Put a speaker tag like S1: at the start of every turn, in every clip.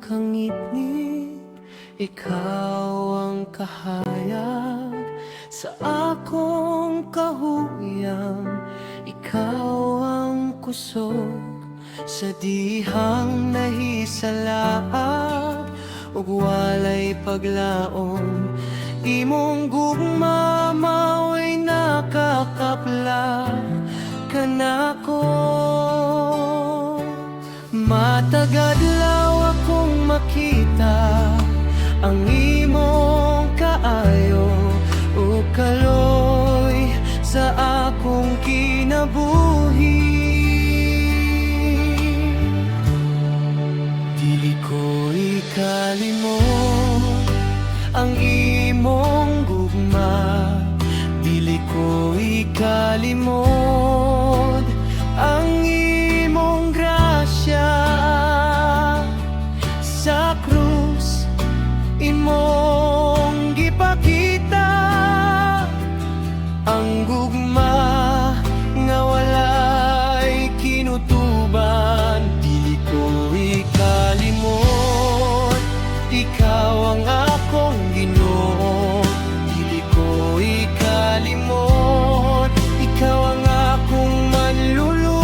S1: kang ngiti, ikaw ang kahayag sa akong kahuyang. Ikaw ang kusog sa dihang nahisalaag, ug walay paglaom. Imong gugma mao'y nakakapla kanako. Matagad law akong makita ang imong kaayo ug kaloy sa akong kinabuhi. Dili ko ikalimot ang imong gugma, dili ko ikalimot ang imong grasya. Sa krus imong gipakita ang gugma nga walay kinutuban. Dili ko ikalimot, ikaw ang akong Ginoo. Dili ko ikalimot, ikaw ang akong manluluwas.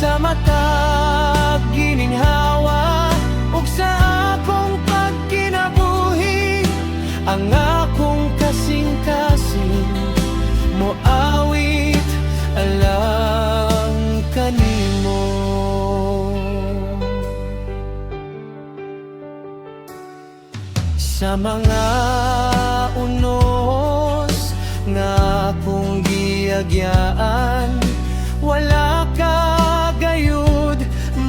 S1: Sa matag gininhawa ug sa akong pagkinabuhi, ang akong kasing-kasing moawit alang kanimo. Sa mga unos nga akong giagyaan, wala ka gayud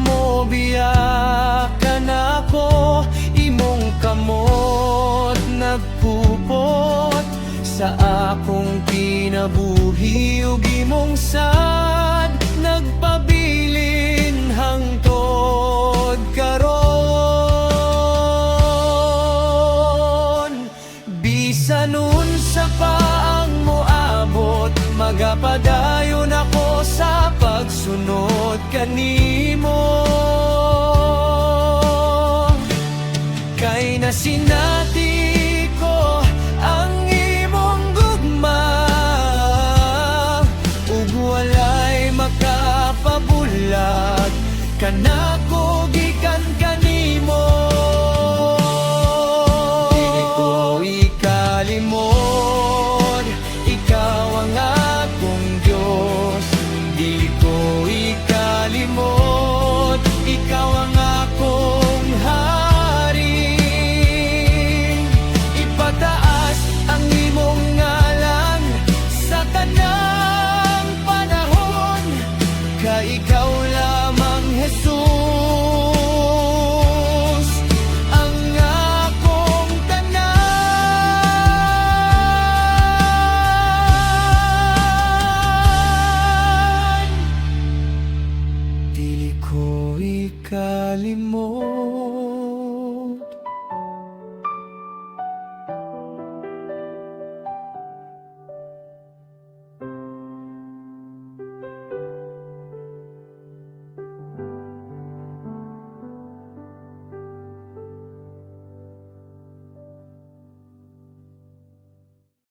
S1: mo biyakan ako. Imong kamot nagpupot sa akong kinabuhi, ug imong sad nagpabilin hangtod karon. Bisan unsa pa ang moabot, magapadayon ako sa pagsunod kanimo. Kay nasinati ko ang imong gugma, ug walay makapabulag kanako